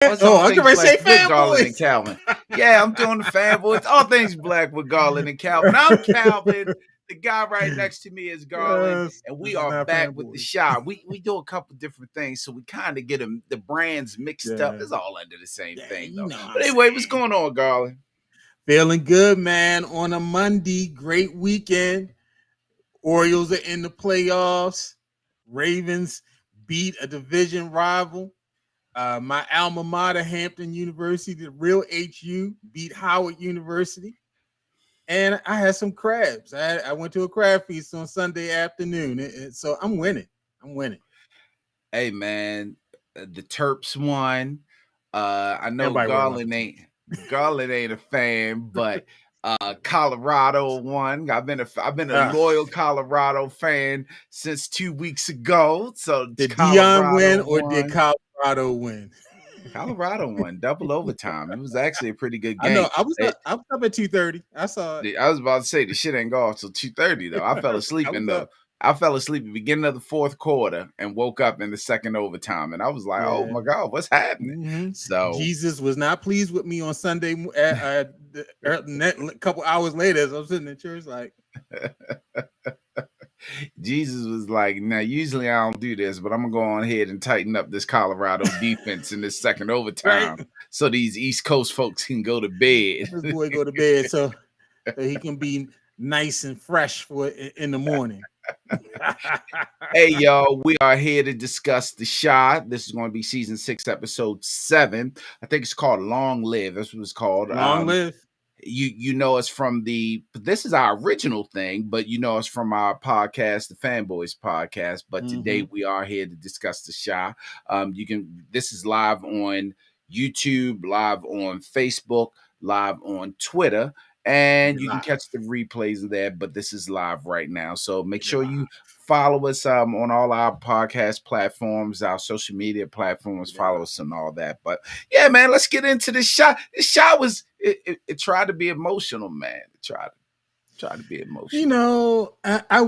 It's Oh, all I was things gonna black say with Garland and fanboys. Calvin. Yeah, I'm doing the fanboys. All things black with Garland and Calvin. I'm Calvin. The guy right next to me is Garland, Yes, and this we is are not back with the fanboys. shot. We do a couple different things, so we kind of get the brands mixed up. Yeah, It's all under the same yeah, thing, you though. know what I'm But anyway, what's saying. going on, Garland? Feeling good, man. On a Monday, great weekend. Orioles are in the playoffs. Ravens beat a division rival. My alma mater, Hampton University, the real HU, beat Howard University. And I had some crabs. I went to a crab feast on Sunday afternoon. So I'm winning. I'm winning. Hey, man, the Terps won. I know Everybody worry about the team. Garland ain't a fan, but Colorado won. I've been a loyal Colorado fan since 2 weeks ago. So Did Dion Colorado win or did won. Colorado win? Colorado won double overtime. It was actually a pretty good I know. game. I was up at 2:30. I saw it. I was about to say the shit ain't go off till 2:30 though. I fell asleep I in was the up. I fell asleep at the beginning of the fourth quarter and woke up in the second overtime, and I was like, "Oh Yeah. my god, what's happening?" Mm-hmm. So Jesus was not pleased with me on Sunday. A couple hours later, as I was sitting in church, like, Jesus was like, "Now, usually I don't do this, but I'm gonna go on ahead and tighten up this Colorado defense in this second right, overtime, so these East Coast folks can go to bed." this boy go to bed so he can be nice and fresh for in the morning. Hey, y'all, we are here to discuss The Chi. This is going to be season 6, episode 7. I think it's called Long Live. That's what it's called. Long live. You know us from this is our original thing, but you know us from our podcast, the Fanboys podcast. But today we are here to discuss The Chi. This is live on YouTube, live on Facebook, live on Twitter. And you can catch the replays of that, but this is live right now. So make sure you follow us on all our podcast platforms, our social media platforms. Follow us and all that. But yeah, man, let's get into this shot. This shot was it tried to be emotional, man. It tried to be emotional. You know, I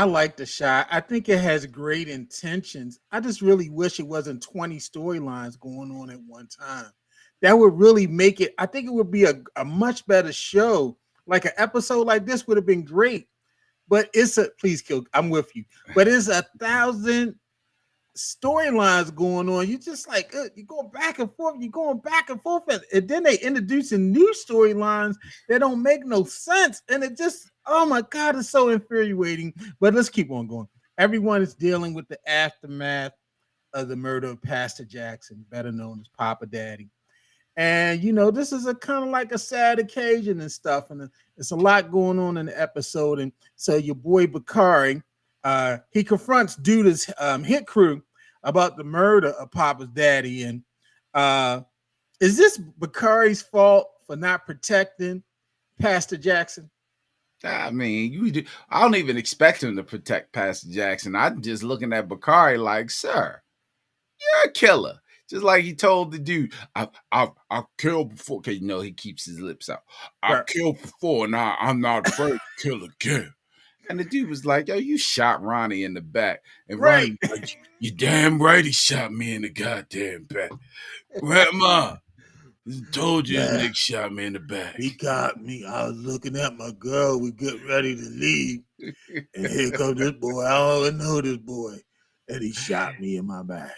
like The Chi. I think it has great intentions. I just really wish it wasn't 20 storylines going on at one time. That would really make it. I think it would be a much better show. Like an episode like this would have been great. But please kill. I'm with you. But it's 1,000 storylines going on. You just like you go back and forth. You're going back and forth, and then they introducing new storylines that don't make no sense. And it just, oh my god, it's so infuriating. But let's keep on going. Everyone is dealing with the aftermath of the murder of Pastor Jackson, better known as Papa Daddy. And you know, this is a kind of like a sad occasion and stuff, and it's a lot going on in the episode. And so your boy Bakari, he confronts Duda's hit crew about the murder of Papa's daddy. And is this Bakari's fault for not protecting Pastor Jackson? I mean, I don't even expect him to protect Pastor Jackson. I'm just looking at Bakari like, sir, you're a killer. Just like he told the dude, I'll kill before, because you know he keeps his lips out. I'll kill before, and I'm not afraid to kill again. And the dude was like, yo, you shot Ronnie in the back. And Ronnie was like, you damn right he shot me in the goddamn back. Grandma, I told you this nigga shot me in the back. He got me. I was looking at my girl. We get ready to leave. And here comes this boy. I don't know this boy. And he shot me in my back.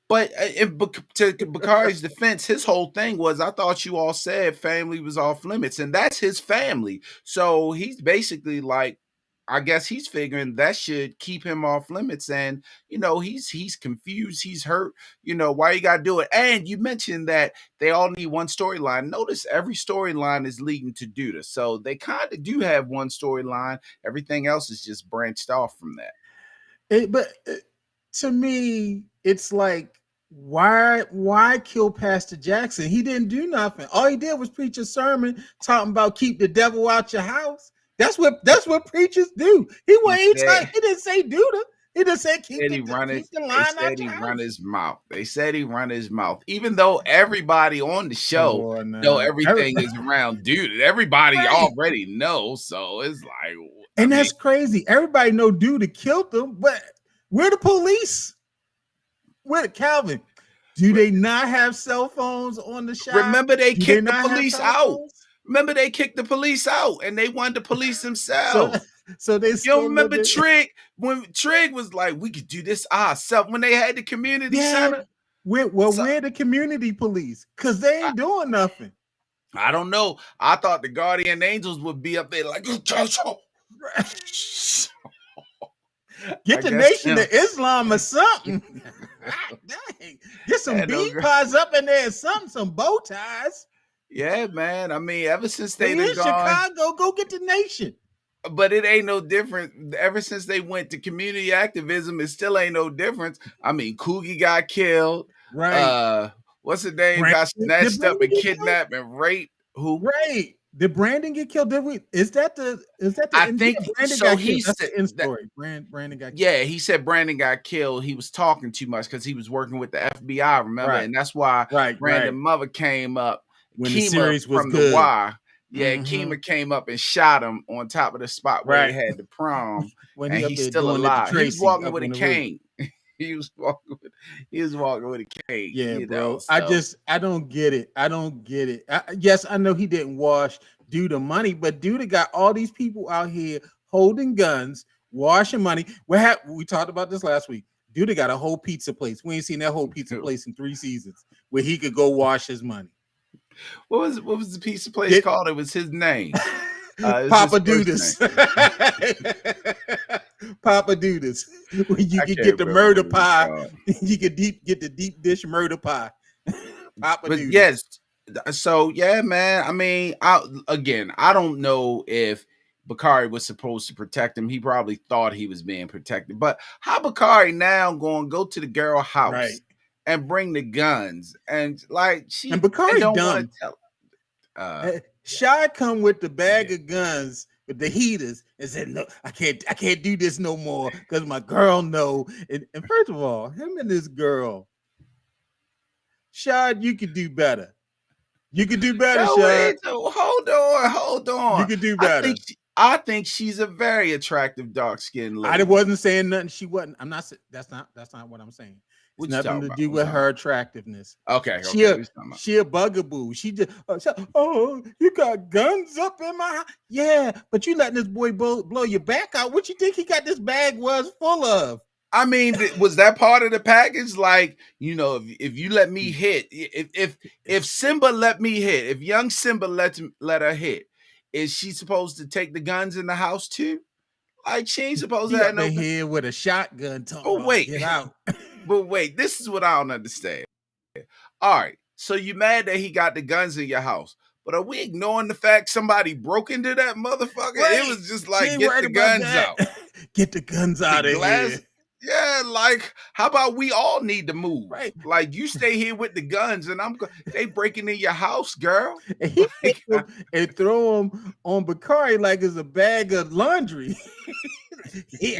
But to Bakari's defense, his whole thing was, I thought you all said family was off limits, and that's his family. So he's basically like, I guess he's figuring that should keep him off limits. And, you know, he's confused. He's hurt. You know, why you got to do it? And you mentioned that they all need one storyline. Notice every storyline is leading to Duda. So they kind of do have one storyline. Everything else is just branched off from that. But to me, it's like, why kill Pastor Jackson? He didn't do nothing. All he did was preach a sermon talking about keep the devil out your house. That's what preachers do. He didn't say Duda. He just said keep the line out your house. Run his mouth. They said he run his mouth. Even though everybody on the show know everything is around Duda. Everybody already knows. So it's like, and that's crazy. Everybody know Duda killed him, but we're the police. Calvin, Do they not have cell phones on the shot? Remember they Do they kicked the not have police out. telephones? Remember they kicked the police out and they wanted to police So, themselves. so they You don't still remember living. Trig when Trig was like, we could do this ourselves when they had the community Yeah. center? So, We're the community police because they ain't doing nothing. I don't know. I thought the guardian angels would be up there like, Get the nation of Islam or something. Dang. Get some bee pies up in there or something, some bow ties. Yeah, man. I mean, ever since They they in Chicago, go get the nation. But it ain't no different. Ever since they went to community activism, it still ain't no difference. I mean, Coogie got killed. Right. What's the name? Got snatched up and kidnapped and raped. Who? Right. Did Brandon get killed? Is that the I think Brandon so. Got He killed. That's said the end story. Brandon got killed. Yeah, he said Brandon got killed. He was talking too much because he was working with the FBI, remember? Right. And that's why Brandon's mother came up when Kima the series was from good. The Wire. Yeah, Kima came up and shot him on top of the spot where they had the prom. When and he's still alive. He was walking with a cane. He was walking with a cane. Yeah, bro. So. I don't get it. I don't get it. Yes, I know he didn't wash Duda money, but Duda got all these people out here holding guns, washing money. We talked about this last week. Duda got a whole pizza place. We ain't seen that whole pizza place in 3 seasons where he could go wash his money. What was the pizza place called? It was his name. Papa Dudas. Papa Dudas. When you could get the murder pie, you could get the deep dish murder pie. Papa Dudas. Yes. So yeah, man. I mean, I don't know if Bakari was supposed to protect him. He probably thought he was being protected. But how Bakari now going to go to the girl house and bring the guns and like she and Bakari don't dumb. want to tell. Shy come with the bag of guns with the heaters and said, "No, I can't do this no more because my girl know." And first of all, him and this girl, Shad, you could do better. You could do better, Shad. Hold on. You could do better. I think she's a very attractive, dark-skinned lady. I wasn't saying nothing. She wasn't. I'm not. That's not what I'm saying. It's nothing to do with her attractiveness. Okay. She a bugaboo. She just, you got guns up in my house. Yeah, but you letting this boy blow your back out. What you think he got this bag was full of? I mean, was that part of the package? Like, if you let me hit, if Simba let me hit, if young Simba let her hit, is she supposed to take the guns in the house too? Like, she ain't supposed to have no head with a shotgun. Get out. But wait, this is what I don't understand. All right, so you mad that he got the guns in your house, but are we ignoring the fact somebody broke into that motherfucker? It was just like, get the guns out. Get the guns out of here. Yeah, like, how about we all need to move? Right. Like, you stay here with the guns and they breaking in your house, girl. And throw them on Bakari like it's a bag of laundry.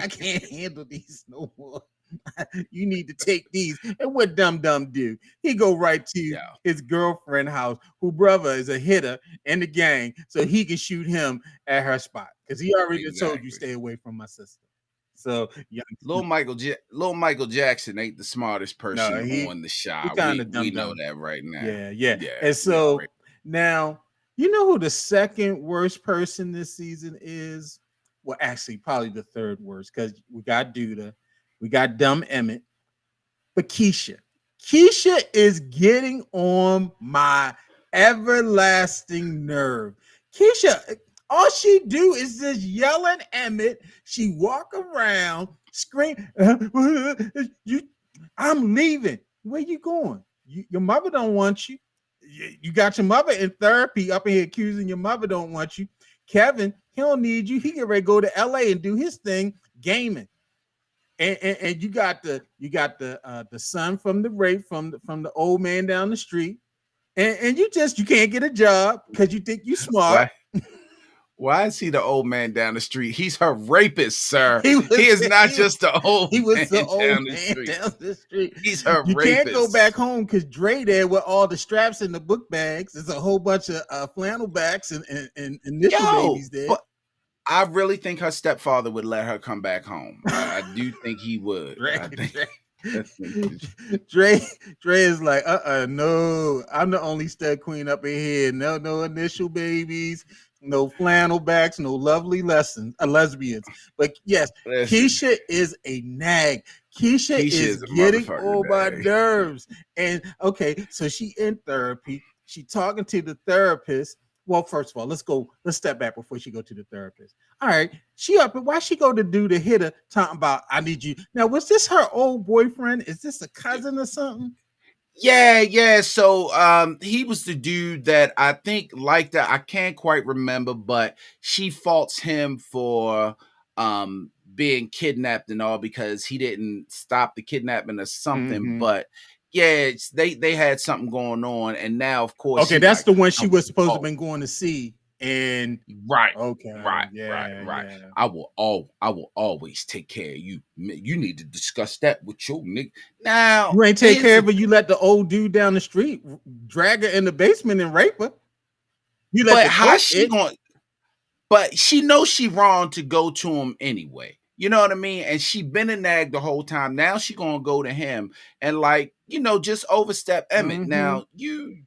I can't handle these no more. You need to take these. And what Dum do? He go right to his girlfriend house, who brother is a hitter in the gang, so he can shoot him at her spot. Because he already told you stay away from my sister. So Little Michael Jackson ain't the smartest person on the shot. We know that right now. Yeah. And so now, you know who the second worst person this season is? Well, actually, probably the third worst, because we got Duda, we got Dumb Emmett, but Keisha. Keisha is getting on my everlasting nerve. Keisha, all she do is just yell at Emmett. She walk around, scream, I'm leaving. Where you going? Your mother don't want you. You got your mother in therapy up in here accusing your mother don't want you. Kevin, he don't need you. He get ready to go to LA and do his thing, gaming. And you got the son from the rape from the old man down the street. And you can't get a job because you think you smart. Why is he the old man down the street? He's her rapist, sir. He is not just the old man down the street. He's her rapist. You can't go back home because Dre there with all the straps and the book bags. There's a whole bunch of flannel backs and initial babies there. But I really think her stepfather would let her come back home. I do think he would. That's interesting. Dre, Dre is like, no, I'm the only stud queen up in here. No, no initial babies, no flannel backs, no lovely lesbians. But yes, Listen, Keisha is a nag. Keisha Keisha is is a getting motherfucker on my bag. nerves. And okay, so she in therapy. She talking to the therapist. Well, first of all, let's step back before she go to the therapist. All right, she up and why she go to do the hitter talking about I need you. Now, was this her old boyfriend? Is this a cousin or something? Yeah, yeah. So he was the dude that I think liked that. I can't quite remember, but she faults him for being kidnapped and all because he didn't stop the kidnapping or something. Mm-hmm. But yeah, they had something going on, and now of course Okay, she that's like, the one she "Oh, was supposed to have oh, been going to see. And right, okay, right, right, yeah, right. yeah. I will always take care of you. You need to discuss that with your nigga." Now You ain't take here's care the of her. You let the old dude down the street drag her in the basement and rape her. You let but the how coke she it. going? But she knows she wrong to go to him anyway. You know what I mean? And she been a nag the whole time. Now she gonna go to him and like, just overstep Emmett. Mm-hmm. Now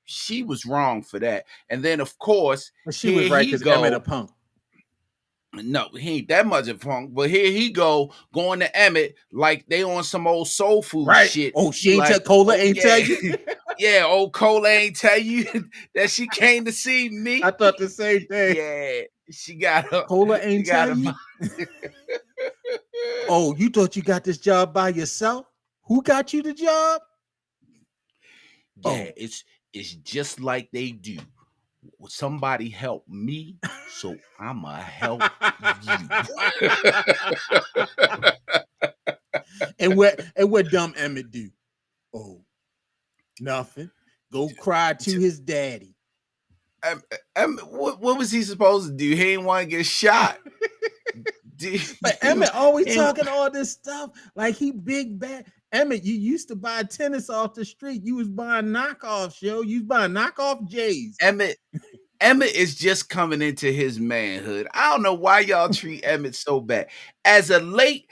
she was wrong for that. And then of course, But she was here right he because Emmett a go. punk. No, he ain't that much of a punk, but here he go going to Emmett like they on some old soul food Right. shit. Oh, she ain't tell Like, Cola oh ain't tell yeah, you. yeah, old Cole ain't tell you that she came to see I me. thought the same thing. Yeah, she got a Cola she ain't got tell a you. Oh, you thought you got this job by yourself? Who got you the job? yeah, Oh. it's just like they do. Somebody help me, so I'ma help you. and what dumb Emmett do? Oh, nothing. Go cry to his daddy. What was he supposed to do? He ain't want to get shot. But Emmett always He talking all this stuff like he big bad. Emmett, you used to buy tennis off the street. You was buying knockoffs, yo. You was buying knockoff J's. Emmett Emmett is just coming into his manhood. I don't know why y'all treat Emmett so bad. As a late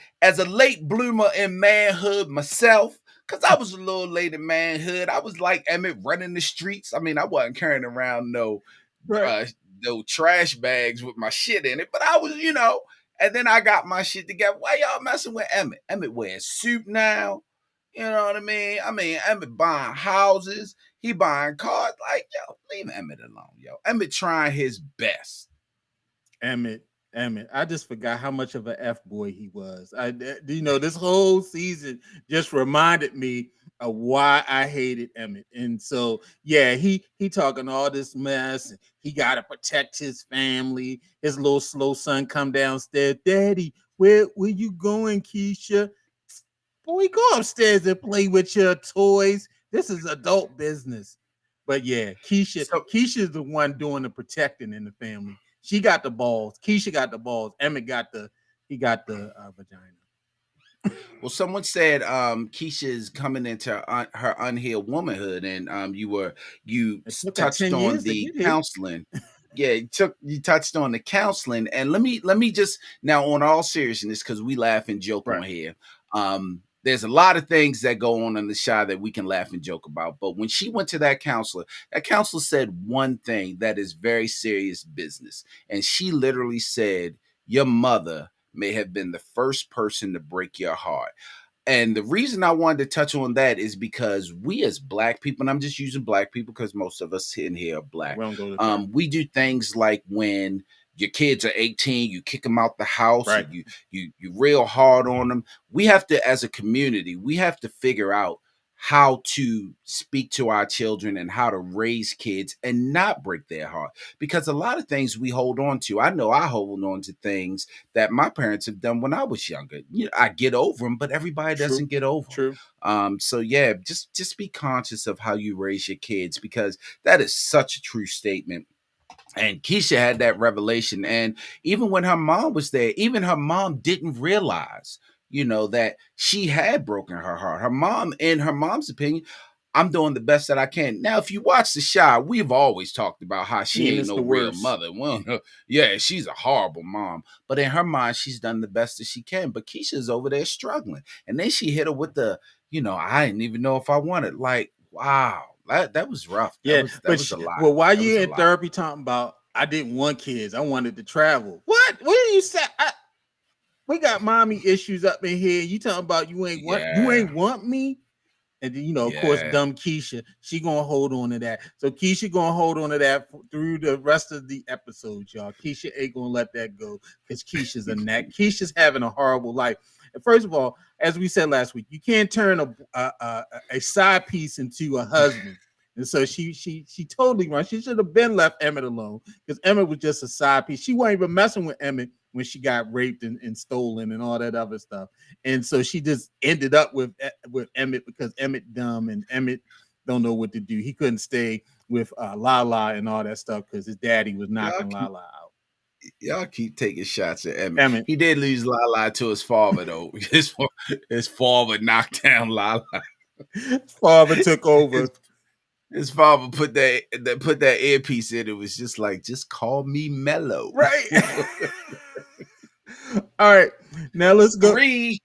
bloomer in manhood myself, because I was a little late in manhood. I was like Emmett running the streets. I mean, I wasn't carrying around Right. uh no trash bags with my shit in it, but I was, and then I got my shit together. Why y'all messing with Emmett? Emmett wearing suit now. You know what I mean? Emmett buying houses. He buying cars. Like, yo, leave Emmett alone, yo. Emmett trying his best. Emmett, Emmett. I just forgot how much of an F boy he was. This whole season just reminded me of why I hated Emmett. And so, yeah, he talking all this mess. And he got to protect his family. His little slow son come downstairs. Daddy, where you going, Keisha? Boy, go upstairs and play with your toys. This is adult business. But yeah, So Keisha's the one doing the protecting in the family. She got the balls. Keisha got the balls. Emmett got the vagina. Well, someone said Keisha is coming into her unhealed womanhood, and you It took her touched 10 on years to the get here. counseling. Yeah, you touched on the counseling, and let me just now on all seriousness because we laugh and joke Right. on here. There's a lot of things that go on in the show that we can laugh and joke about, but when she went to that counselor said one thing that is very serious business, and she literally said, "Your mother may have been the first person to break your heart." And the reason I wanted to touch on that is because we as black people, and I'm just using black people because most of us in here are black, We don't go to therapy. we do things like when your kids are 18, you kick them out the house, or Right. you real hard on them. We have to, as a community, we have to figure out how to speak to our children and how to raise kids and not break their heart. Because a lot of things we hold on to, I know I hold on to things that my parents have done when I was younger. I get over them, but everybody True. doesn't get over them. True. So yeah, just be conscious of how you raise your kids because that is such a true statement. And Keisha had that revelation, and even when her mom was there, even her mom didn't realize, that she had broken her heart. Her mom, in her mom's opinion, I'm doing the best that I can. Now, if you watch the show, we've always talked about how she And ain't it's no the real worst. mother. Well, yeah, she's a horrible mom. But in her mind, she's done the best that she can. But Keisha's over there struggling. And then she hit her with the, I didn't even know if I wanted. Like, wow, that was rough. That Yeah, was that but was a lot. well, why That was you a in lot. therapy talking about? I didn't want kids. I wanted to travel. What do you say? We got mommy issues up in here. You talking about you Yeah, ain't want me? And then, of course, yeah. dumb Keisha, she gonna hold on to that. So Keisha gonna hold on to that through the rest of the episodes, y'all. Keisha ain't gonna let that go because Keisha's a neck. Keisha's having a horrible life. And first of all, as we said last week, you can't turn a side piece into a husband. And so she totally wrong. She should have been left Emmett alone because Emmett was just a side piece. She wasn't even messing with Emmett when she got raped and stolen and all that other stuff. And so she just ended up with Emmett because Emmett dumb and Emmett don't know what to do. He couldn't stay with Lala and all that stuff because his daddy was Y'all knocking keep Lala out. y'all keep taking shots at Emmett. Emmett, He did lose Lala to his father though. His father knocked down Lala. his father took over. His, his father put that earpiece in. It was just like, just call me Mellow. Right. All right. Now let's go. Free.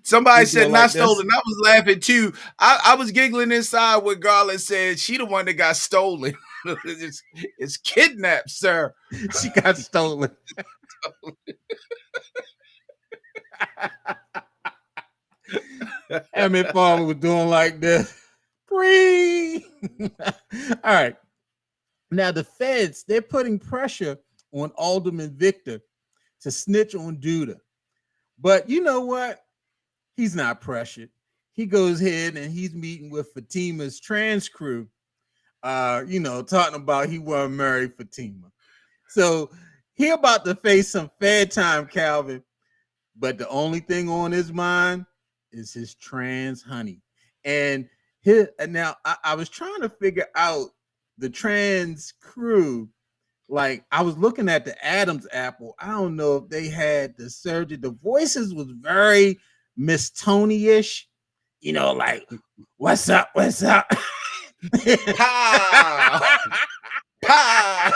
Somebody We go said not like this. stolen. I was laughing too. I was giggling inside when Garland said she the one that got stolen. it's kidnapped, sir. She got stolen. Emmett father was doing like this. Free. All right. Now the feds, they're putting pressure on Alderman Victor to snitch on Duda. But you know what? He's not pressured. He goes ahead and he's meeting with Fatima's trans crew, talking about he wasn't married Fatima. So he about to face some fair time, Calvin. But the only thing on his mind is his trans honey. And now I was trying to figure out the trans crew. Like I was looking at the Adam's apple. I don't know if they had the surgery. The voices was very Miss Tony-ish, like what's up, what's up. Pow! Pow!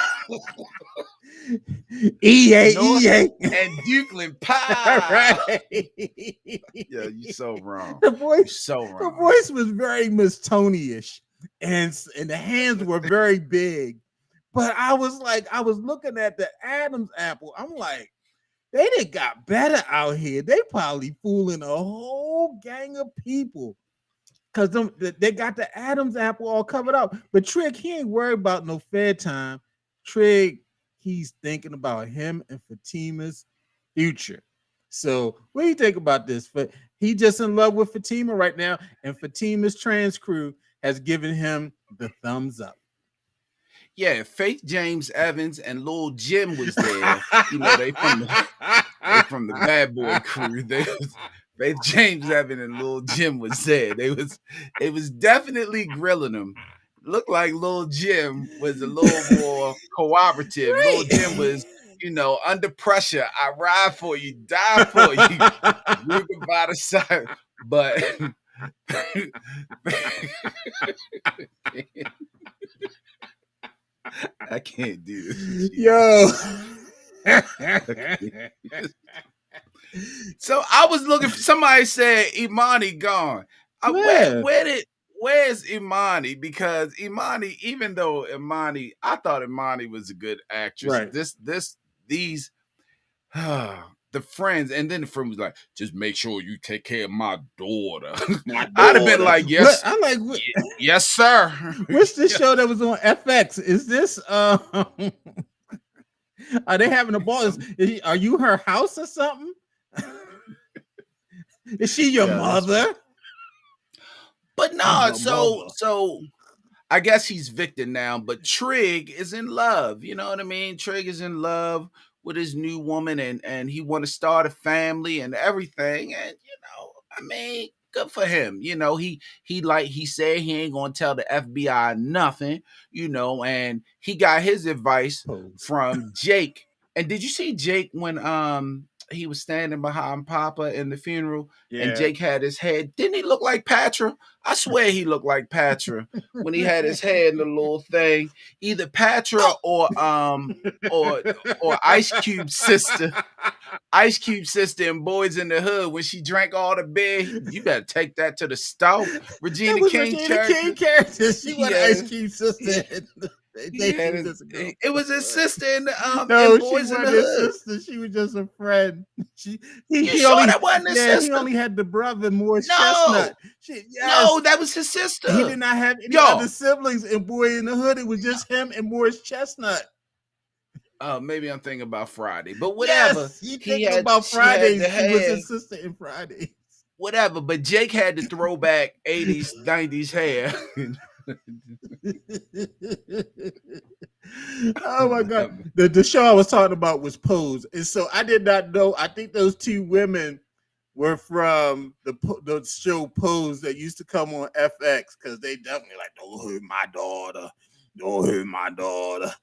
EA, North EA. and Dukeland. Pow! Right. Yeah, you so wrong. The voice, You so the wrong. voice was very Miss Tony-ish, and the hands were very big. But I was looking at the Adam's apple. I'm like, they done got better out here. They probably fooling a whole gang of people because they got the Adam's apple all covered up. But Trick, he ain't worried about no fair time. Trick, he's thinking about him and Fatima's future. So what do you think about this? But he just in love with Fatima right now, and Fatima's trans crew has given him the thumbs up. Yeah, Faith James Evans and Lil Jim was there. They from the Bad Boy crew. Faith James Evans and Lil Jim was there. They was definitely grilling him. Looked like Lil Jim was a little more cooperative. Lil Jim was, under pressure. I ride for you, die for you. Ruger by the side. But I can't do this with you. Yo. So I was looking for somebody said Imani gone. Yeah. Where's Imani? Because Imani, even though I thought Imani was a good actress. Right. These the friends, and then the friend was like, just make sure you take care of my daughter. My I'd have been daughter. like, yes, I'm like, yes, sir. what's this show that was on FX? Is this are they having a ball? Are you her house or something? Is she your mother? But no, so I guess he's Victor now, but Trig is in love. You know what I mean? Trig is in love with his new woman, and he want to start a family and everything. And I mean, good for him. He said he ain't gonna tell the FBI nothing. And he got his advice Pose. from Jake. And did you see Jake when he was standing behind Papa in the funeral, and Yeah. Jake had his head. Didn't he look like Patra? I swear he looked like Patra when he had his head in the little thing. Either Patra or or Ice Cube's sister. Ice Cube's sister in Boys in the Hood, when she drank all the beer, you better take that to the stove. That Regina was King's Regina King character. character. She was Ice Yeah. Cube sister. They He she had was just a it girlfriend. was his sister in No, she Boys in wasn't the his Hood. sister. She was just a friend. She You he sure only that wasn't his yeah he sister? only had the brother Morris Chestnut. No, Yes, no, that was his he sister. did not have any other Yo, siblings in Boy in the Hood. It was just him and Morris Chestnut. maybe I'm thinking about Friday, but whatever. Yes, you thinking about She had the Fridays? She was hair, his sister in Fridays. whatever. But Jake had the throwback 80s, 90s hair. Oh my god, the show I was talking about was Pose, and so I did not know. I think those two women were from the show Pose that used to come on FX, because they definitely like, don't hurt my daughter, don't hurt my daughter.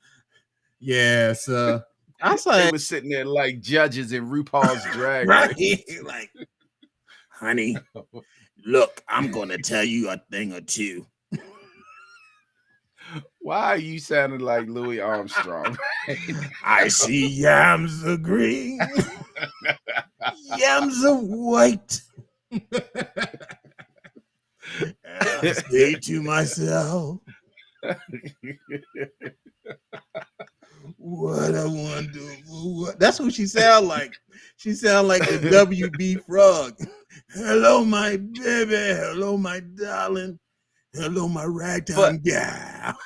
Yes, I was They like, were sitting there like judges in RuPaul's Drag right, Race. like, honey, look, I'm gonna tell you a thing or two. Why are you sounding like Louis Armstrong? I see yams are green, yams are white. And I say to myself, what a wonderful. That's who she sound like. She sound like the WB Frog. Hello, my baby. Hello, my darling. Hello, my ragtime gal.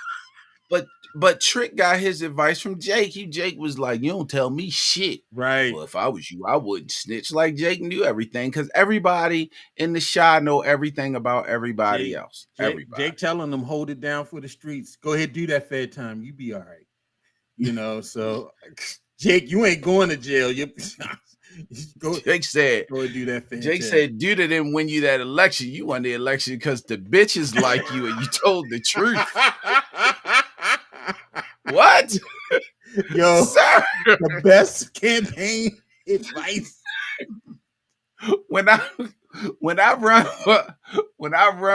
But Trick got his advice from Jake. Jake was like, you don't tell me shit. Right. Well, if I was you, I wouldn't snitch. Like Jake knew everything, because everybody in the shot know everything about everybody else. Everybody. Jake telling them, hold it down for the streets. Go ahead, do that fair time. You be all right. You know, so Jake, you ain't going to jail. Jake said, go and do that fair Jake time. said, dude didn't win you that election. You won the election because the bitches like you and you told the truth. What? Yo, sir, the best campaign advice. When I run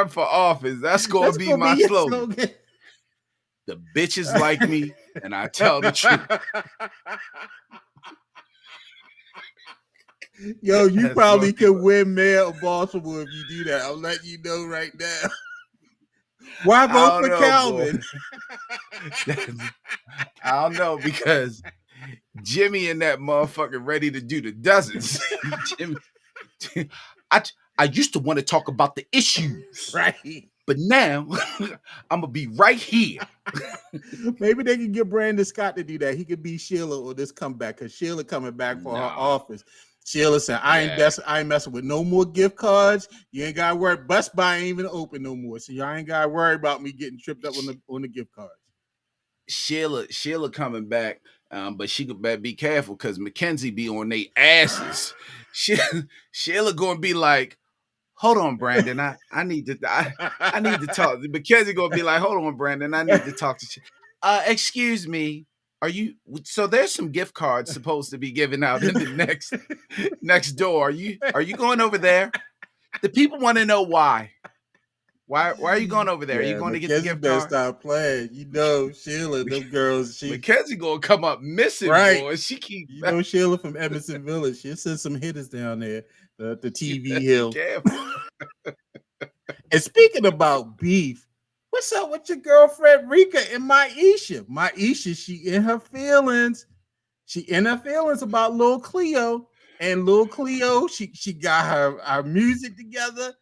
for office, that's gonna be my slogan. The bitches like me, and I tell the truth. Yo, you probably could win mayor of Baltimore if you do that. I'll let you know right now. Why vote for Calvin? I don't know, because Jimmy and that motherfucker ready to do the dozens. Jimmy, I used to want to talk about the issues, right? But now I'm gonna be right here. Maybe they can get Brandon Scott to do that. He could be Sheila or this comeback, because Sheila coming back for her office. Sheila said, I ain't messing with no more gift cards. You ain't gotta worry. Best Buy ain't even open no more. So y'all ain't gotta worry about me getting tripped up on the gift cards. Sheila coming back, but she could better be careful, because Mackenzie be on their asses. Sheila gonna be like, hold on, Brandon. I need to talk. Mackenzie gonna be like, hold on, Brandon. I need to talk to you. Excuse me. Are you so there's some gift cards supposed to be given out in the next door. Are you going over there? The people want to know why. Why are you going over there? Are you going to get the gift card? Stop playing. You know, Sheila, them girls. Mackenzie gonna come up missing, right? Boy. She keep. You know, Sheila from Emerson Village. She'll send some hitters down there. The TV hill. And speaking about beef, what's up with your girlfriend Rika and Maisha? Maisha, she in her feelings. She in her feelings about Lil Cleo. And Lil Cleo, she got her music together.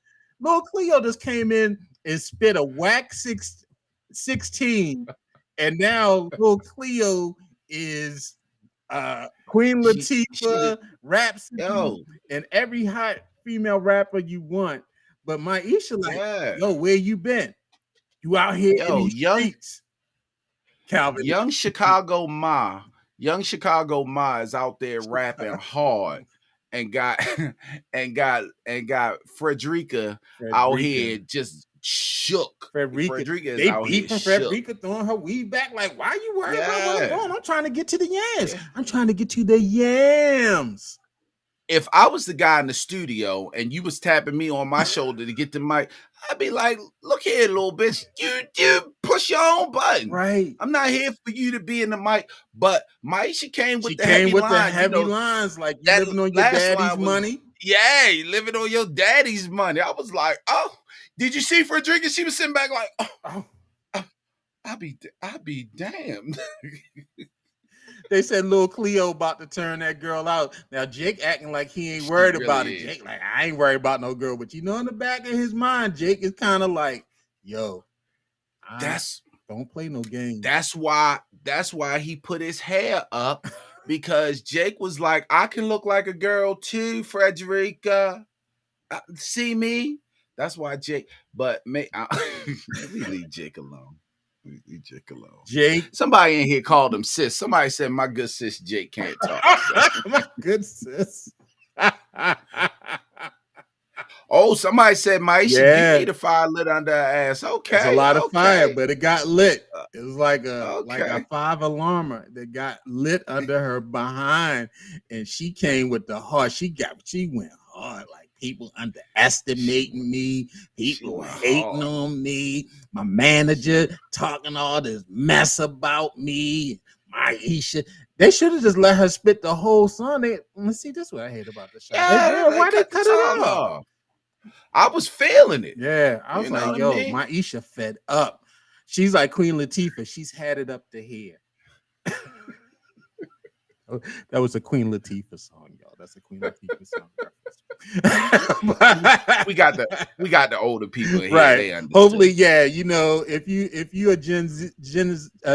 Lil Cleo just came in and spit a whack 16. And now Lil Cleo is Queen Latifah, Rhapsody, and every hot female rapper you want. But Maisha, like, yo, where you been? You out here in these streets, Calvin. Young Chicago Ma is out there rapping hard, and got Frederica out here just shook. Frederica is out here shook. Frederica throwing her weed back, like, why are you worried about what's going on? I'm trying to get to the yams. I'm trying to get to the yams. if I was the guy in the studio and you was tapping me on my shoulder to get the mic, I'd be like, "Look here, little bitch, you push your own button. Right. I'm not here for you to be in the mic." But Maisha came She with the came heavy with the line. heavy lines, like you That living on your last daddy's line was, money. "Yeah, you living on your daddy's money." I was like, "Oh, did you see for a drink?" And she was sitting back like, "Oh, I'll be damned." They said Lil Cleo about to turn that girl out. Now Jake acting like he ain't She worried about really it. is. Jake like, I ain't worried about no girl, but in the back of his mind, Jake is kind of like, yo, I don't play no games. That's why he put his hair up, because Jake was like, "I can look like a girl too, Frederica. See me?" That's why Jake. But let me leave Jake alone. Leave Jake alone. Jake, Somebody in here called him sis. Somebody said my good sis Jake can't talk. So. My good sis. Oh, somebody said, Maisha, you need a fire lit under her ass. Okay, it's a lot of fire, but it got lit. It was like a okay. 5 alarmer that got lit under her behind, and she came with the heart. She went hard. Like people underestimating me, people hating on me, my manager talking all this mess about me, Maisha. They should have just let her spit the whole song. See, this is what I hate about the show. Why they cut it off? I was feeling it. Yeah, I was like, yo, Maisha fed up. She's like Queen Latifah. She's had it up to here. That was a Queen Latifah song, y'all. That's a Queen Latifah song reference. we got the older people in here. Right. They understand. Hopefully, yeah. If you are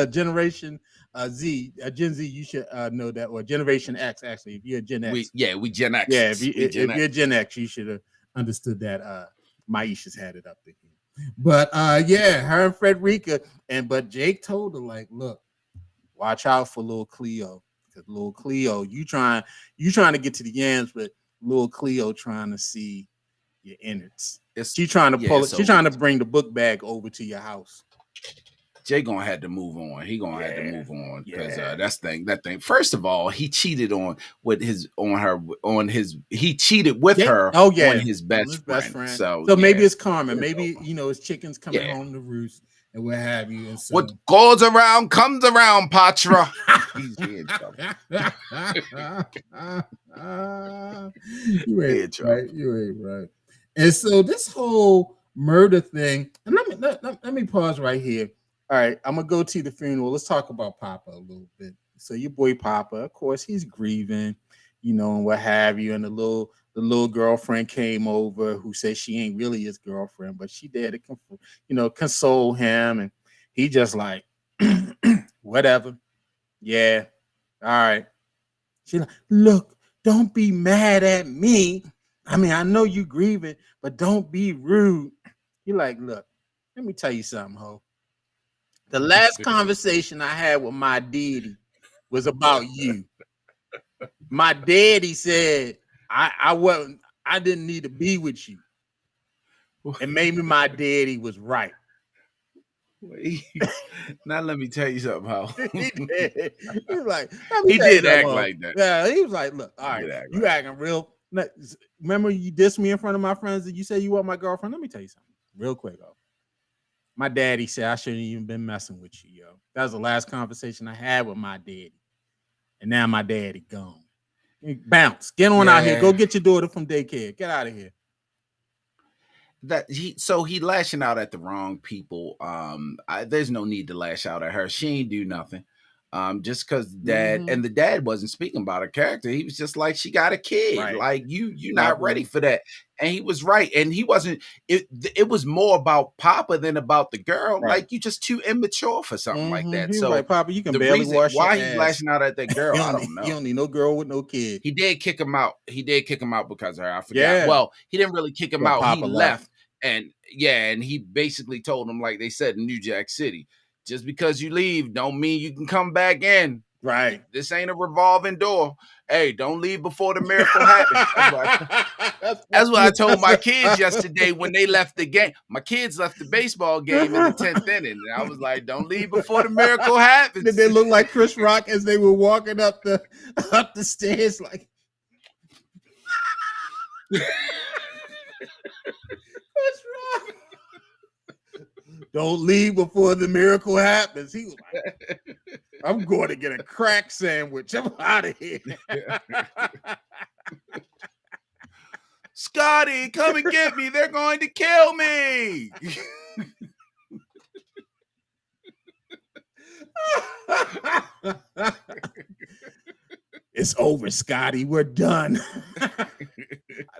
Generation Z, Gen Z, you should know that, or Generation X. Actually, if you're a Gen X, we Gen X. Yeah, if you're Gen X, you should have understood that. Maisha's had it up to here. But her and Frederica, but Jake told her, like, look, watch out for Lil Cleo, because Lil Cleo, you trying to get to the yams, but Lil Cleo trying to see your innards. She's trying to pull it. She's trying to bring the book bag over to your house. Jay gonna have to move on. He gonna have to move on, because that thing. First of all, he cheated he cheated with her. Oh yeah, on his best friend. So maybe it's karma. Maybe his chicken's coming home to roost and what have you. And so, what goes around comes around, Patra. He's in trouble. You ain't right. And so this whole murder thing, and let me pause right here. All right, I'm gonna go to the funeral. Let's talk about Papa a little bit. So your boy Papa, of course, he's grieving, and what have you. And the little girlfriend came over, who says she ain't really his girlfriend, but she there to console him, and he just like, whatever. Yeah, all right. She like, look, don't be mad at me. I mean, I know you grieving, but don't be rude. He like, look, let me tell you something, ho. The last conversation I had with my daddy was about you. My daddy said I didn't need to be with you. And maybe my daddy was right. Now let me tell you something, Ho. He did. He was like, he did act like that. Yeah, he was like, look, all right, you acting real. Remember you dissed me in front of my friends and you said you want my girlfriend? Let me tell you something real quick, though. My daddy said I shouldn't even been messing with you, yo. That was the last conversation I had with my daddy. And now my daddy gone. Bounce. Get on out here. Go get your daughter from daycare. Get out of here. He lashing out at the wrong people. There's no need to lash out at her. She ain't do nothing. Just because the dad wasn't speaking about her character. He was just like, she got a kid. Right. Like you're not ready for that. And he was right. And he wasn't. It was more about Papa than about the girl. Right. Like you just too immature for something like that. So like, Papa, you can barely wash your ass. Why he's lashing out at that girl, I don't know. You don't need no girl with no kid. He did kick him out. Because of her. I forgot. Yeah. Well, he didn't really kick him out. Papa he left. And he basically told him, like they said in New Jack City, just because you leave don't mean you can come back in. Right. This ain't a revolving door. Hey, don't leave before the miracle happens. That's what I told my kids yesterday when they left the game. My kids left the baseball game in the 10th inning. And I was like, don't leave before the miracle happens. Did they look like Chris Rock as they were walking up the stairs? Like, What's wrong? Don't leave before the miracle happens. He was like, I'm going to get a crack sandwich. I'm out of here. Scotty, come and get me. They're going to kill me. It's over, Scotty. We're done. I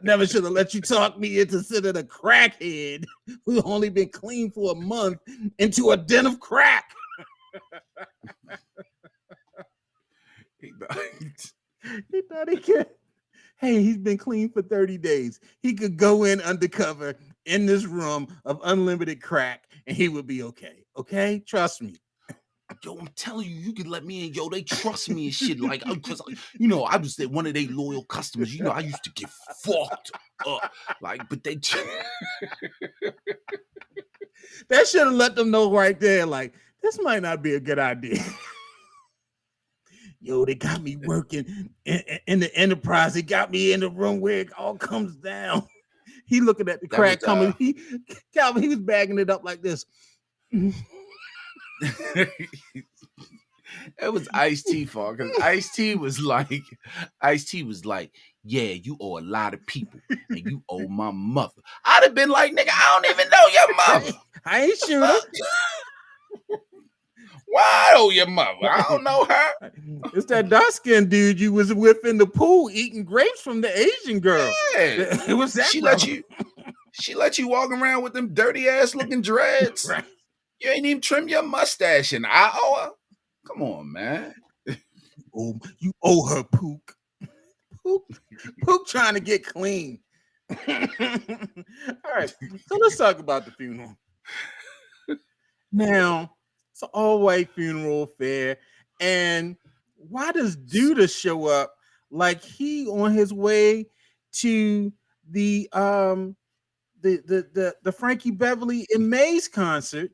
never should have let you talk me into sitting a crackhead who's only been clean for a month into a den of crack. He thought he could. Hey, he's been clean for 30 days. He could go in undercover in this room of unlimited crack and he would be okay. Okay? Trust me. Yo, I'm telling you, you can let me in. Yo, they trust me and shit. Like, because, you know, I was one of their loyal customers. You know, I used to get fucked up. Like, but they... That should have let them know right there, like, this might not be a good idea. Yo, they got me working in the enterprise. They got me in the room where it all comes down. He looking at the crack coming. Calvin, he was bagging it up like this. It was Ice-T fault, because Ice-T was like, yeah, you owe a lot of people, and you owe my mother. I'd have been like, nigga, I don't even know your mother. I ain't shoot her. Why I owe your mother? I don't know her. It's that dark-skinned dude you was with in the pool eating grapes from the Asian girl. Yeah. It was that. She let you walk around with them dirty ass looking dreads. Right. You ain't even trim your mustache, and I owe her. Come on, man. Oh, you owe her, Pook. Pook trying to get clean. All right, so let's talk about the funeral. Now, it's an all-white funeral affair, and why does Duda show up like he on his way to the Frankie Beverly and Maze concert?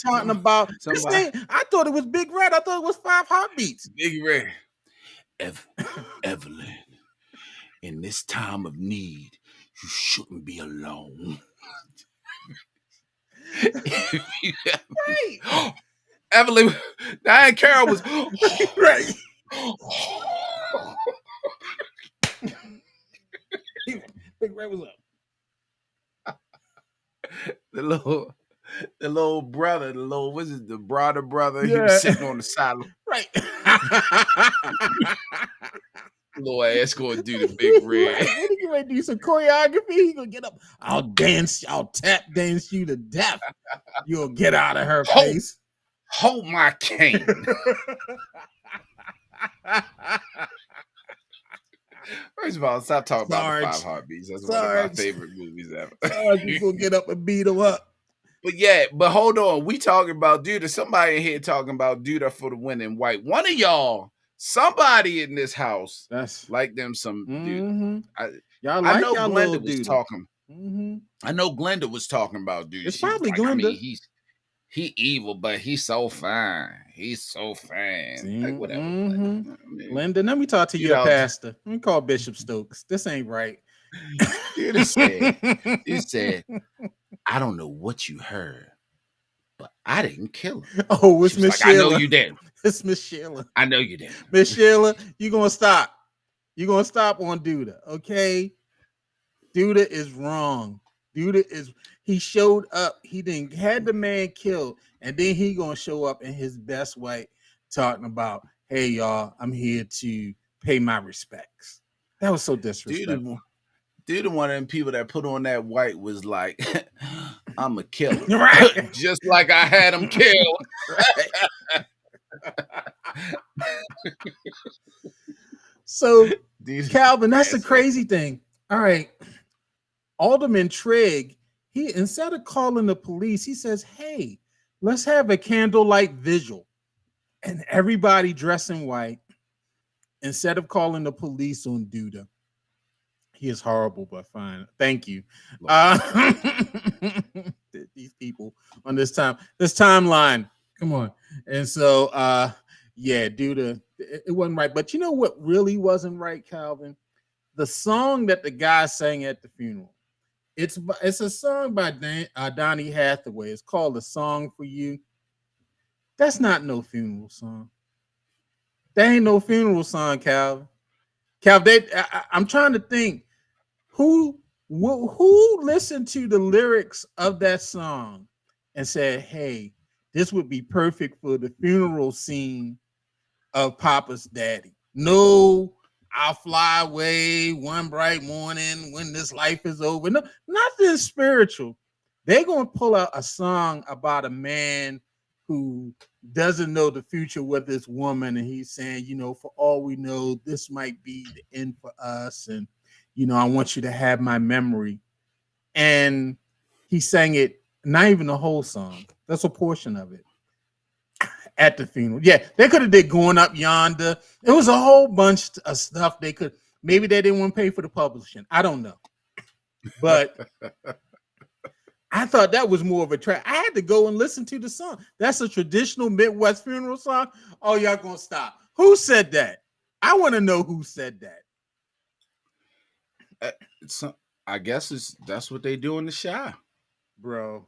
Talking about this thing. I thought it was Big Red. I thought it was 5 Heartbeats. Big Red. Evelyn, in this time of need, you shouldn't be alone. Right. Evelyn, Diane Carroll was right. Big Red was up. The little brother, the brother? Yeah. He was sitting on the side. Right. Little ass going to do the Big Red. Right. What are you going to do? Some choreography? He going to get up. I'll tap dance you to death. You'll get out of her face. Hold my cane. First of all, stop talking about the 5 Heartbeats. That's one of my favorite movies ever. You gonna get up and beat him up. But hold on. We talking about Duda. Somebody in here talking about Duda for the win in white. One of y'all, somebody in this house, that's like them some dude. I know Glenda was talking. I know Glenda was talking about Duda. It's probably like, Glenda. I mean, he evil, but he's so fine. He's so fine. Like, whatever. I mean, Glenda, let me talk to your pastor. Let me call Bishop Stokes. This ain't right. He said, I don't know what you heard, but I didn't kill him. Oh, it's Miss Sheila. I know you did. It's Miss Sheila. I know you did. Miss Sheila, you're going to stop. You're going to stop on Duda, okay? Duda is wrong. He showed up. He didn't had the man killed, and then he going to show up in his best white talking about, hey, y'all, I'm here to pay my respects. That was so disrespectful. Dude, one of them people that put on that white was like, I'm a killer. Right. Just like I had him killed. So, Calvin, that's the crazy thing. All right. Alderman Trigg, he instead of calling the police, he says, hey, let's have a candlelight vigil. And everybody dressed in white instead of calling the police on Duda. He is horrible, but fine. Thank you. These people on this timeline. Come on. And so, Duda, it wasn't right. But you know what really wasn't right, Calvin? the song that the guy sang at the funeral. It's a song by Donny Hathaway. It's called "A Song for You." That's not no funeral song. That ain't no funeral song, Calvin. Calvin, I'm trying to think who who listened to the lyrics of that song and said, "Hey, this would be perfect for the funeral scene of Papa's daddy." No, I'll fly away one bright morning when this life is over. No, nothing spiritual. They're gonna pull out a song about a man who doesn't know the future with this woman, and he's saying, for all we know, this might be the end for us, and I want you to have my memory. And he sang it, not even the whole song. That's a portion of it at the funeral. Yeah, they could have did Going Up Yonder. It was a whole bunch of stuff they could. Maybe they didn't want to pay for the publishing. I don't know, but I thought that was more of a track. I had to go and listen to the song. That's a traditional Midwest funeral song. Oh, y'all gonna stop? Who said that? I want to know who said that, So, I guess that's what they do in the Shy. bro.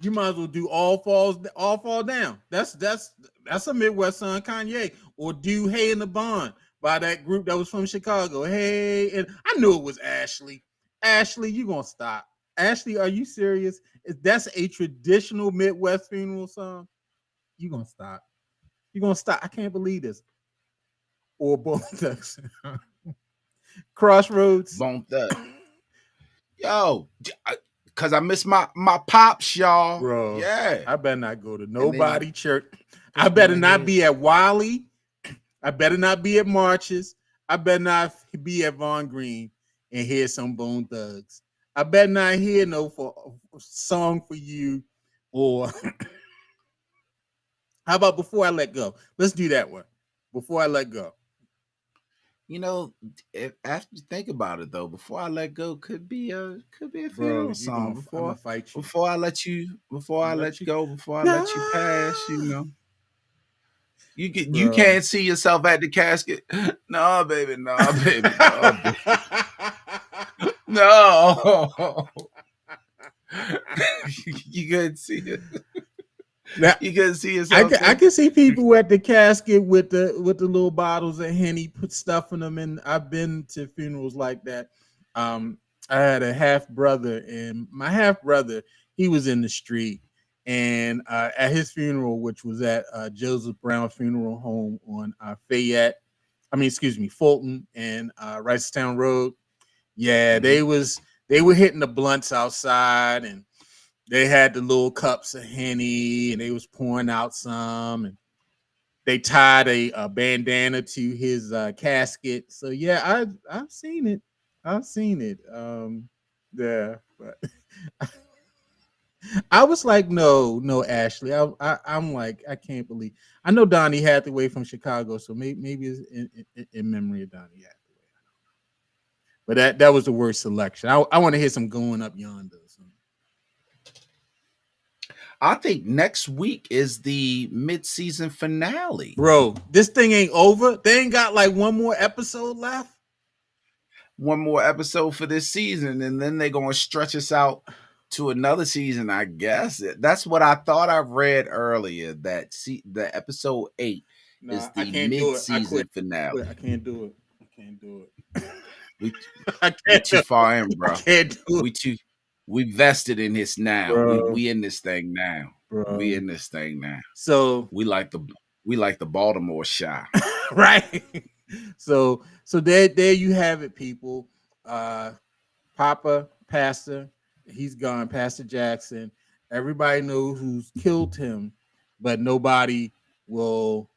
You might as well do all fall down. That's a Midwest song, Kanye, or do Hey in the Bond by that group that was from Chicago. Hey, and I knew it was Ashley. Ashley, you gonna stop? Ashley, are you serious? That's a traditional Midwest funeral song. You gonna stop? You gonna stop? I can't believe this. Or both Crossroads, Bone Thug. Yo, because I miss my pops, y'all. bro. Yeah. I better not go to And then nobody church. I just better went not ahead. be at Wiley. I better not be at marches. I better not be at Von Green and hear some Bone Thugs. I better not hear no for song for you. Or how about Before I Let Go? Let's do that one. Before I Let Go. You know, after you think about it though, before I let go could be a Bro, funeral song. I'm gonna fight you. Before I'm I gonna let let you go, before I let you pass, go. you Bro. can't see yourself at the casket. No, baby, no, baby, no, baby. No. You couldn't see it. Now, You couldn't see I yourself can, I there. can see people at the casket with the little bottles of Henny, put stuff in them, and I've been to funerals like that. Um, I had a half brother, and my half brother, he was in the street, and at his funeral, which was at Joseph Brown Funeral Home on Fulton and Ricestown Road. Yeah, Mm-hmm. they were hitting the blunts outside, and they had the little cups of Henny, and they was pouring out some, and they tied a bandana to his casket. So yeah, I've seen it. I've seen it. Yeah, but I was like, no, Ashley. I'm like, I can't believe. I know Donnie Hathaway from Chicago, so maybe it's in memory of Donnie Hathaway. But that was the worst selection. I want to hear some Going Up Yonder. I think next week is the mid-season finale. Bro, this thing ain't over. They ain't got like one more episode left. One more episode for this season, and then they're gonna stretch us out to another season. I guess that's what I thought I read earlier. That the episode 8 is Nah, I the can't do it. I quit. mid-season finale. I can't do it. I can't do it. We I we can't too do it. far in, I bro. can't do it, We too we vested in this now. bro. We in this thing now. We Bro. in this thing now. So We like the we like the Baltimore Shy. right. So there you have it, people. Uh Papa, Pastor, he's gone, Pastor Jackson. Everybody knows who's killed him, but will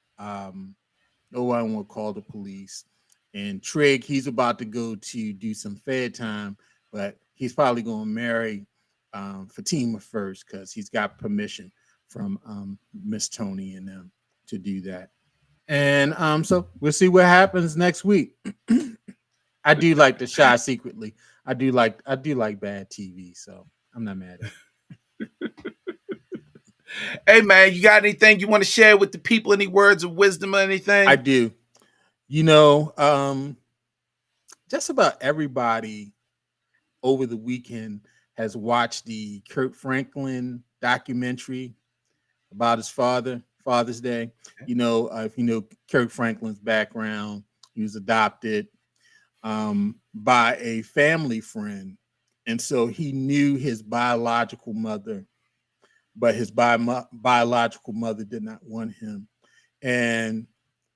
no one will call the police. And Trigg, he's about to go to do some fair time, but he's probably going to marry Fatima first because he's got permission from Miss Tony and them to do that. And so we'll see what happens next week. I do like the Shy secretly. I do like bad TV, so I'm not mad at it. Hey man, you got anything you want to share with the people? Any words of wisdom or I anything? do. You know, just about everybody over the weekend has watched the Kirk Franklin documentary about his father, Father's Day. If you know Kirk Franklin's background, he was adopted by a family friend. And so he knew his biological mother, but his biological mother did not want him. And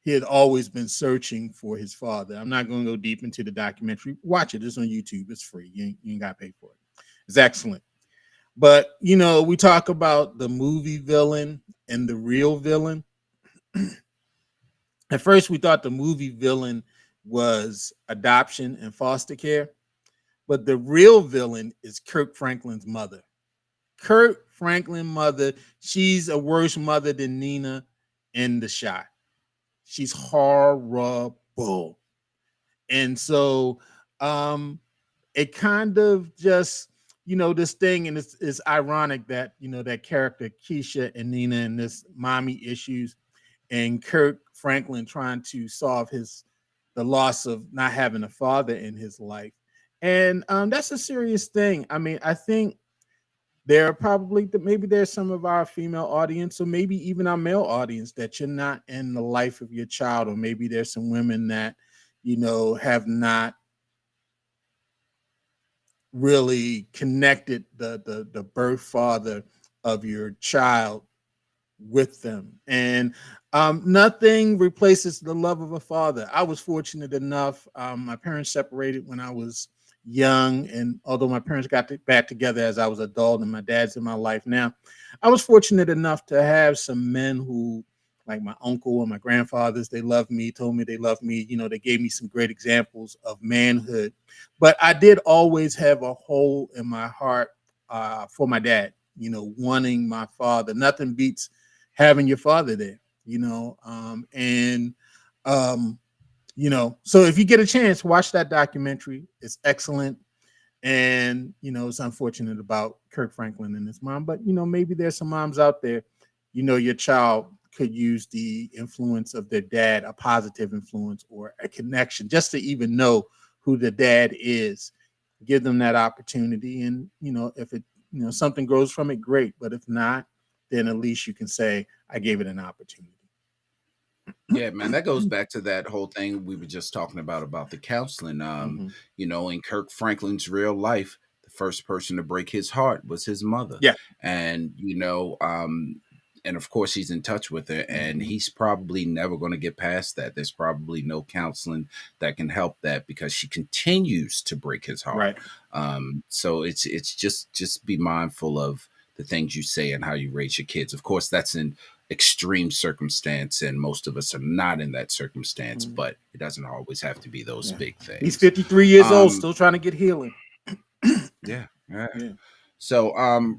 he had always been searching for his father. I'm not going to go deep into the documentary. Watch it. It's on YouTube. It's free. You ain't got to pay for it. It's excellent. But, we talk about the movie villain and the real villain. At first, we thought the movie villain was adoption and foster care, but the real villain is Kirk Franklin's mother. Kirk Franklin's mother, she's a worse mother than Nina in the shot. She's horrible. And so it kind of just, this thing, and it's ironic that, that character Keisha and Nina and this mommy issues and Kirk Franklin trying to solve the loss of not having a father in his life. And that's a serious thing. I mean, I think there are probably maybe there's some of our female audience, or maybe even our male audience, that you're not in the life of your child, or maybe there's some women that have not really connected the birth father of your child with them. And nothing replaces the love of a father. I was fortunate enough. My parents separated when I was young. And although my parents got back together as I was adult and my dad's in my life now, I was fortunate enough to have some men who, like my uncle and my grandfathers, they loved me, told me they loved me. They gave me some great examples of manhood. But I did always have a hole in my heart for my dad, wanting my father. Nothing beats having your father there, and so if you get a chance, watch that documentary. It's excellent. And it's unfortunate about Kirk Franklin and his mom, but maybe there's some moms out there, your child could use the influence of their dad, a positive influence or a connection, just to even know who the dad is. Give them that opportunity. And if it something grows from it, great. But if not, then at least you can say, I gave it an opportunity. Yeah, man, that goes back to that whole thing we were just talking about the counseling. Mm-hmm. In Kirk Franklin's real life, the first person to break his heart was his mother. Yeah. And and of course he's in touch with her, and Mm-hmm. he's probably never going to get past that. There's probably no counseling that can help that, because she continues to break his heart. Right. So it's just be mindful of the things you say and how you raise your kids. Of course, that's in extreme circumstance, and most of us are not in that circumstance, Mm-hmm. but it doesn't always have to be those Yeah. big He's things. 53 years old, um still trying to get healing. yeah, yeah. Yeah. So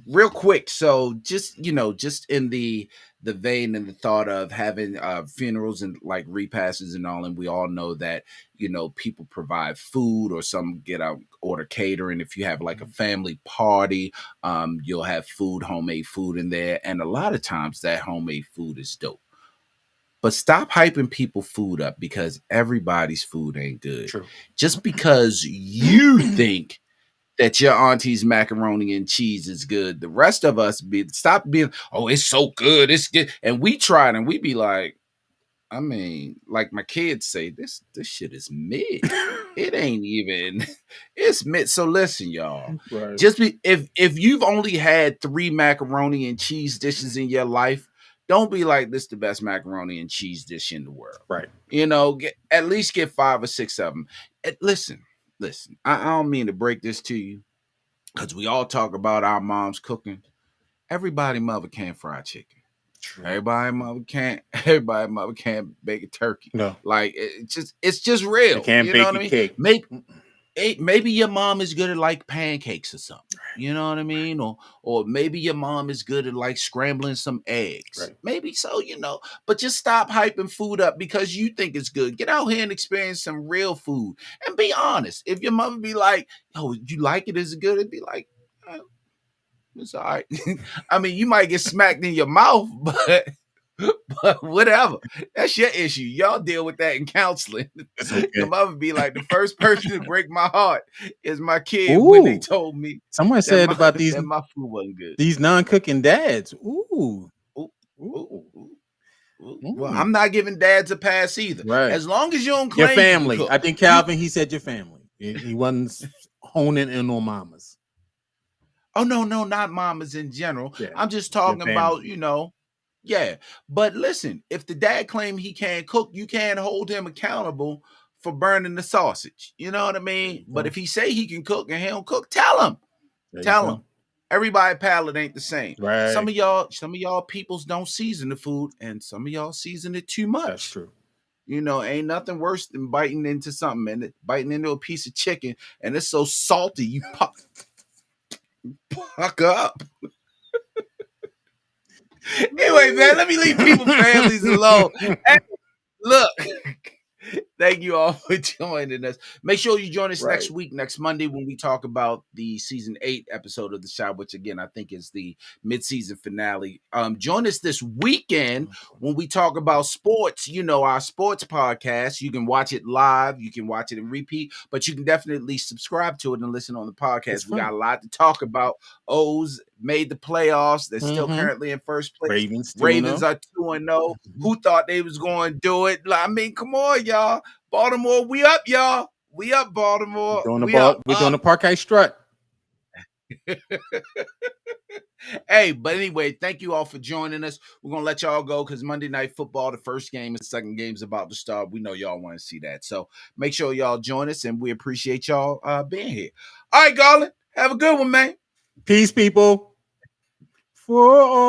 real quick, so just in the vein and the thought of having funerals and like repasses and all, and we all know that people provide food, or some get out order catering. If you have like a family party, you'll have food, homemade food in there, and a lot of times that homemade food is dope. But stop hyping people food up, because everybody's food ain't good. True. Just because you think that your auntie's macaroni and cheese is good, the rest of us stop being, oh, it's so good, it's good. And we try it and we be like, I mean, like my kids say, this shit is mid. It ain't even it's mid. So listen, y'all. Right. Just be if you've only had 3 macaroni and cheese dishes in your life, don't be like, this the best macaroni and cheese dish in the world. Right. At least get 5 or 6 of them. Listen. I don't mean to break this to you, because we all talk about our moms cooking. Everybody mother can't fry chicken. True. Everybody mother can't. Everybody mother can't bake a turkey. No, Like it's just they real. can't You know bake what I a mean? cake. Maybe your mom is good at like pancakes or something. You know what I mean? Or maybe your mom is good at like scrambling some eggs. Right. Maybe so, But just stop hyping food up because you think it's good. Get out here and experience some real food. And be honest. If your mother be like, "Oh, you like it? Is it good?" It'd be like, it's all right. I mean, you might get smacked in your mouth, but But whatever. That's your issue. Y'all deal with that in counseling. It's Your okay. mother be like, the first person to break my heart is my kid when they Ooh, told me someone that said my about that my food wasn't good. these non-cooking dads. Ooh, Ooh, ooh, ooh, ooh, ooh. Well, mm. I'm not giving dads a pass either. Right. As long as you don't Your claim you can family. cook. I think You Calvin. He said your family. He wasn't honing in on mamas. Oh no, not mamas in general. Yeah, I'm just your talking about, family. yeah. But listen, if the dad claim he can't cook, you can't hold him accountable for burning the sausage. You know what I There mean? you But go. if he say he can cook and he don't cook, tell him. There you Tell him. go. Everybody palate ain't the same. Right. Some of y'all peoples don't season the food, and some of y'all season it too That's much. true. Ain't nothing worse than biting into something and biting into a piece of chicken, and it's so salty you puck up. Anyway, man, let me leave people families alone. Hey, look. Thank you all for joining us. Make sure you join us next Right. week, next Monday, when we talk about the season 8 episode of The Shop, which again I think is the mid-season finale. Join us this weekend when we talk about sports. Our sports podcast. You can watch it live, you can watch it in repeat, but you can definitely subscribe to it and listen on the It's podcast. We got fun. a lot to talk about. O's made the playoffs. They're still Mm-hmm. currently in first place. Ravens 2-0. Ravens are 2-0. Who thought they was going to do it? I mean, come on, y'all. Baltimore, we up, y'all. We up, Baltimore. Doing the We up, ball. We're doing the Parquet strut. Hey, but anyway, thank you all for joining us. We're gonna let y'all go because Monday Night Football, the first game and the second game is about to start. We know y'all want to see that, so make sure y'all join us, and we appreciate y'all being here. All right, Garland, have a good one, man. Peace, people. For all.